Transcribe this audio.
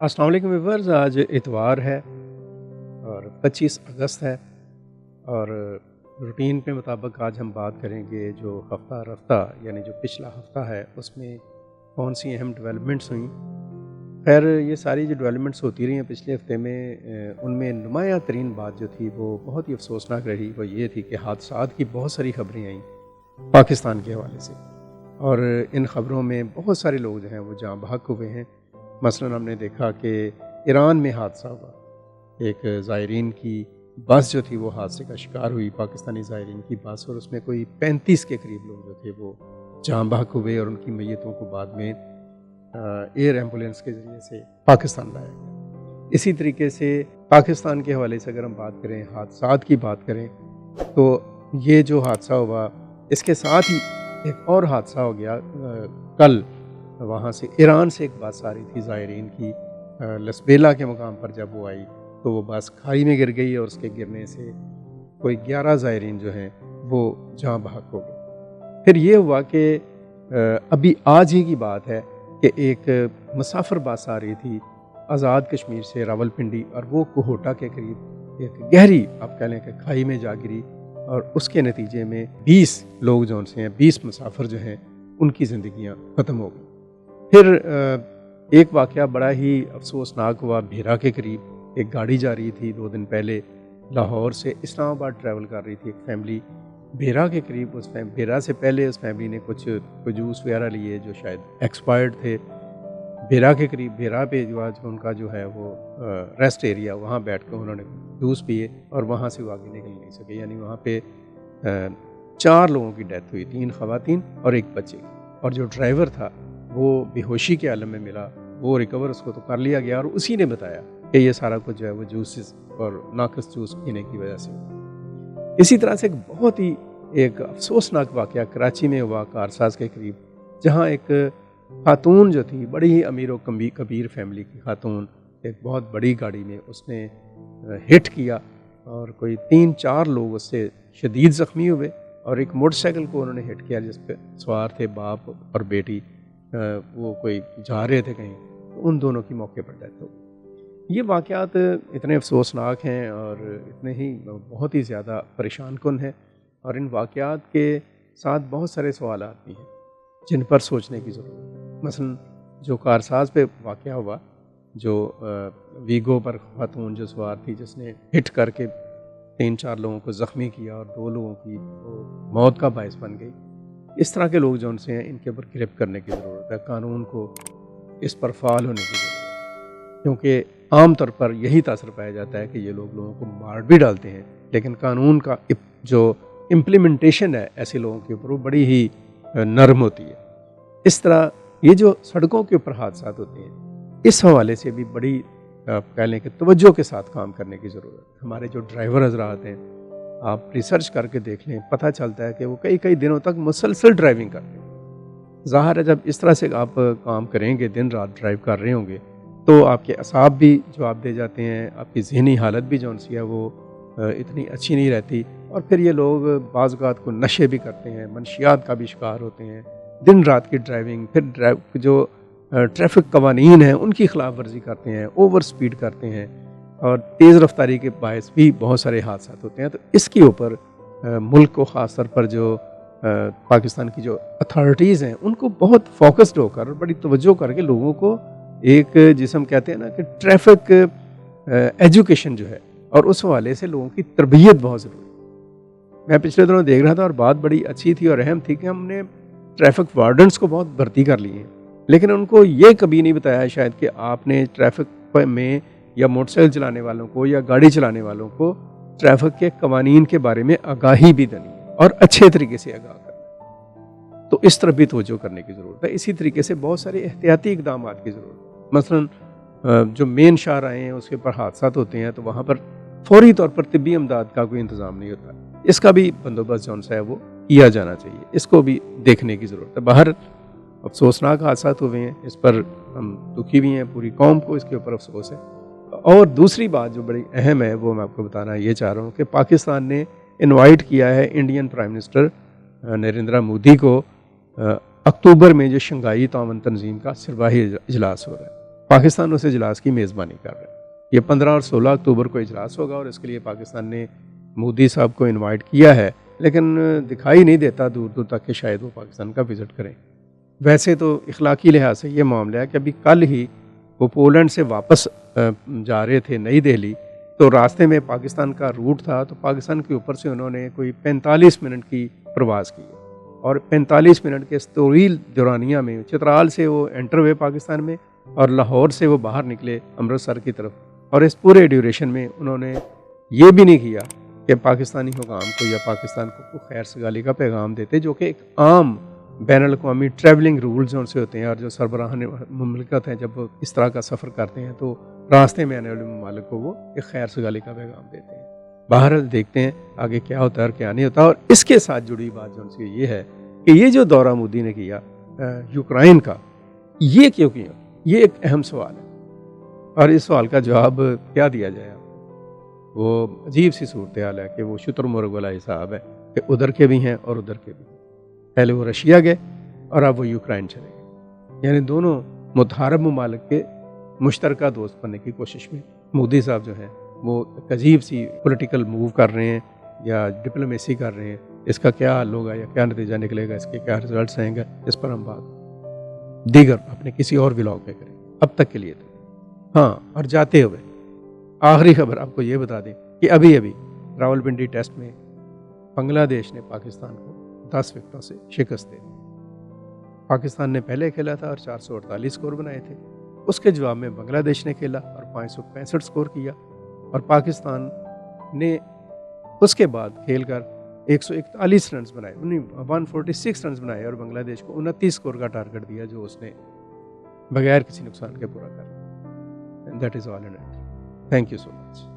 अस्सलाम वालेकुम व्यूअर्स। आज इतवार है और 25 अगस्त है और रूटीन के मुताबिक आज हम बात करेंगे जो हफ्ता रफ्ता यानी जो पिछला हफ्ता है उसमें कौन सी अहम डेवलपमेंट्स हुई। खैर ये सारी जो डेवलपमेंट्स होती रही हैं पिछले हफ्ते में उनमें नुमायाँ तरीन बात जो थी वो बहुत ही अफसोसनाक रही। वो ये थी कि हादसात की बहुत सारी खबरें आईं पाकिस्तान के हवाले से और इन ख़बरों में बहुत सारे लोग जो हैं वो जाँ बहक हुए हैं। मसलन हमने देखा कि ईरान में हादसा हुआ, एक ज़ायरीन की बस जो थी वो हादसे का शिकार हुई, पाकिस्तानी ज़ायरीन की बस, और उसमें कोई 35 के करीब लोग जो थे वो जाँ बहक हुए और उनकी मैयतों को बाद में एयर एम्बुलेंस के ज़रिए से पाकिस्तान लाया गया। इसी तरीके से पाकिस्तान के हवाले से अगर हम बात करें, हादसात की बात करें, तो ये जो हादसा हुआ इसके साथ ही एक और हादसा हो गया। कल वहाँ से ईरान से एक बस आ रही थी ज़ायरीन की, लसबेला के मुकाम पर जब वो आई तो वो बस खाई में गिर गई और उसके गिरने से कोई 11 ज़ायरीन जो हैं वो जाँ बहक हो गए। फिर ये हुआ कि अभी आज ही की बात है कि एक मुसाफिर बस आ रही थी आज़ाद कश्मीर से रावलपिंडी और वो कोहोटा के करीब एक गहरी आप कह लें कि खाई में जा गिरी और उसके नतीजे में 20 लोग जो उनसे हैं, 20 मुसाफिर जो हैं उनकी ज़िंदगियाँ ख़त्म हो गई। फिर एक वाक़या बड़ा ही अफसोसनाक हुआ भेरा के करीब। एक गाड़ी जा रही थी 2 दिन पहले लाहौर से इस्लामाबाद ट्रैवल कर रही थी एक फैमिली भेरा के करीब। भेरा से पहले उस फैमिली ने कुछ जूस वगैरह लिए जो शायद एक्सपायर्ड थे। भेरा के करीब, भेरा पे जो आज उनका जो है वो रेस्ट एरिया, वहाँ बैठ कर उन्होंने जूस पिए और वहाँ से वो आगे निकल नहीं सके। यानी वहाँ पे 4 लोगों की डेथ हुई, 3 ख़वातीन और 1 बच्चे। और जो ड्राइवर था वो बेहोशी के आलम में मिला, वो रिकवर उसको तो कर लिया गया और उसी ने बताया कि ये सारा कुछ जो है वो जूसेस और नाकस जूस पीने की वजह से। इसी तरह से एक बहुत ही एक अफसोसनाक वाक़या कराची में हुआ कारसाज के करीब, जहाँ एक खातून जो थी बड़ी ही अमीर व कबीर फैमिली की खातून एक बहुत बड़ी गाड़ी में उसने हिट किया और कोई 3-4 लोग उससे शदीद ज़ख्मी हुए और एक मोटरसाइकिल को उन्होंने हिट किया जिस पर सवार थे बाप और बेटी। वो कोई जा रहे थे कहीं, तो उन दोनों की मौके पर डेथ हो गई। ये वाक़यात इतने अफसोसनाक हैं और इतने ही बहुत ही ज़्यादा परेशान कुन हैं और इन वाक़यात के साथ बहुत सारे सवालात भी हैं जिन पर सोचने की ज़रूरत है। मसलन जो कारसाज पे वाक़या हुआ, जो वीगो पर खातून जो सवार थी जिसने हिट करके 3-4 लोगों को ज़ख्मी किया और 2 लोगों की मौत का बायस बन गई। इस तरह के लोग जो उनसे हैं इनके ऊपर गिरफ्त करने की ज़रूरत है, कानून को इस पर फ़ाल होने की ज़रूरत है, क्योंकि आम तौर पर यही तासर पाया जाता है कि ये लोग लोगों को मार भी डालते हैं लेकिन कानून का जो इम्प्लीमेंटेशन है ऐसे लोगों के ऊपर वो बड़ी ही नरम होती है। इस तरह ये जो सड़कों के ऊपर हादसा होते हैं इस हवाले से भी बड़ी कह लें कि तवज्जो के साथ काम करने की ज़रूरत है। हमारे जो ड्राइवर हज़रात हैं, आप रिसर्च करके देख लें, पता चलता है कि वो कई दिनों तक मुसलसल ड्राइविंग करते हैं। ज़ाहिर है जब इस तरह से आप काम करेंगे, दिन रात ड्राइव कर रहे होंगे, तो आपके असाब भी जवाब दे जाते हैं, आपकी ज़हनी हालत भी जो सी है वो इतनी अच्छी नहीं रहती और फिर ये लोग बाज़ औक़ात को नशे भी करते हैं, मनशियात का भी शिकार होते हैं, दिन रात की ड्राइविंग, फिर जो ट्रैफिक कवानीन हैं उनकी खिलाफ वर्जी करते हैं, ओवर स्पीड करते हैं और तेज़ रफ्तारी के बायस भी बहुत सारे हादसा होते हैं। तो इसके ऊपर मुल्क को ख़ास तौर पर जो पाकिस्तान की जो अथॉरिटीज़ हैं उनको बहुत फोकस्ड होकर और बड़ी तवज्जो करके लोगों को एक जिसे हम कहते हैं ना कि ट्रैफिक एजुकेशन जो है और उस हवाले से लोगों की तरबियत बहुत ज़रूरी है। मैं पिछले दिनों देख रहा था और बात बड़ी अच्छी थी और अहम थी कि हमने ट्रैफिक वार्डन्स को बहुत भर्ती कर लिए हैं, लेकिन उनको ये कभी नहीं बताया शायद कि आपने ट्रैफिक में या मोटरसाइकिल चलाने वालों को या गाड़ी चलाने वालों को ट्रैफिक के कवानीन के बारे में आगाही भी देनी है और अच्छे तरीके से आगाह करना। तो इस तरफ भी तवज्जो करने की ज़रूरत है। इसी तरीके से बहुत सारे एहतियाती इक़दाम की ज़रूरत है। मसलन जो मेन शाहराहें हैं उसके ऊपर हादसा होते हैं तो वहाँ पर फौरी तौर पर तिब्बी इमदाद का कोई इंतज़ाम नहीं होता, इसका भी बंदोबस्त जौन सा है वो किया जाना चाहिए, इसको भी देखने की ज़रूरत है। बाहर अफसोसनाक हादसा हुए हैं, इस पर हम दुखी भी हैं, पूरी कौम को इसके ऊपर अफसोस है। और दूसरी बात जो बड़ी अहम है वो मैं आपको बताना ये चाह रहा हूँ कि पाकिस्तान ने इनवाइट किया है Indian prime minister Narendra Modi को अक्टूबर में जो शंघाई ताउन तंजीम का सिरवाही इजलास हो रहा है। پاکستان اس اجلاس کی میزبانی کر رہا ہے. یہ 15 اور 16 اکتوبر کو اجلاس ہوگا اور اس کے لیے پاکستان نے مودی صاحب کو انوائٹ کیا ہے، لیکن دکھائی نہیں دیتا دور دور تک کہ شاید وہ پاکستان کا وزٹ کریں. ویسے تو اخلاقی لحاظ سے یہ معاملہ ہے کہ ابھی کل ہی وہ پولینڈ سے واپس جا رہے تھے نئی دہلی، تو راستے میں پاکستان کا روٹ تھا، تو پاکستان کے اوپر سے انہوں نے کوئی 45 منٹ کی پرواز کی اور 45 منٹ کے اس طویل دورانیہ میں چترال سے وہ انٹر ہوئے پاکستان میں اور لاہور سے وہ باہر نکلے امرتسر کی طرف. اور اس پورے ڈیوریشن میں انہوں نے یہ بھی نہیں کیا کہ پاکستانی حکام کو یا پاکستان کو خیر سگالی کا پیغام دیتے، جو کہ ایک عام بین الاقوامی ٹریولنگ رولز ان سے ہوتے ہیں، اور جو سربراہان مملکت ہیں جب وہ اس طرح کا سفر کرتے ہیں تو راستے میں آنے والے ممالک کو وہ ایک خیر سگالی کا پیغام دیتے ہیں. بہرحال دیکھتے ہیں آگے کیا ہوتا ہے اور کیا نہیں ہوتا. اور اس کے ساتھ جڑی بات جو ان سے یہ ہے کہ یہ جو دورہ مودی نے کیا یوکرائن کا، یہ کیوں کیا؟ یہ ایک اہم سوال ہے، اور اس سوال کا جواب کیا دیا جائے؟ وہ عجیب سی صورتحال ہے کہ وہ شتر مرغ والا حساب ہے کہ ادھر کے بھی ہیں اور ادھر کے بھی. پہلے وہ رشیا گئے اور اب وہ یوکرائن چلے گئے، یعنی دونوں متحارب ممالک کے مشترکہ دوست بننے کی کوشش میں مودی صاحب جو ہیں وہ ایک عجیب سی پولیٹیکل موو کر رہے ہیں یا ڈپلومیسی کر رہے ہیں. اس کا کیا حل ہوگا یا کیا نتیجہ نکلے گا، اس کے کیا رزلٹس آئیں گے، اس پر ہم بات دیگر اپنے کسی اور ولاگ میں کریں. اب تک کے لیے تو ہاں. اور جاتے ہوئے آخری خبر آپ کو یہ بتا دیں کہ ابھی راولپنڈی ٹیسٹ میں بنگلہ دیش نے پاکستان کو 10 وکٹوں سے شکست دے دی. پاکستان نے پہلے کھیلا تھا اور 448 سکور بنائے تھے، اس کے جواب میں بنگلہ دیش نے کھیلا اور 565 سکور کیا، اور پاکستان نے اس کے بعد کھیل کر 141 رنز بنائے، 146 رنز بنائے، اور بنگلہ دیش کو 29 سکور کا ٹارگٹ دیا جو اس نے بغیر کسی نقصان کے پورا کر. That is all and thank you so much.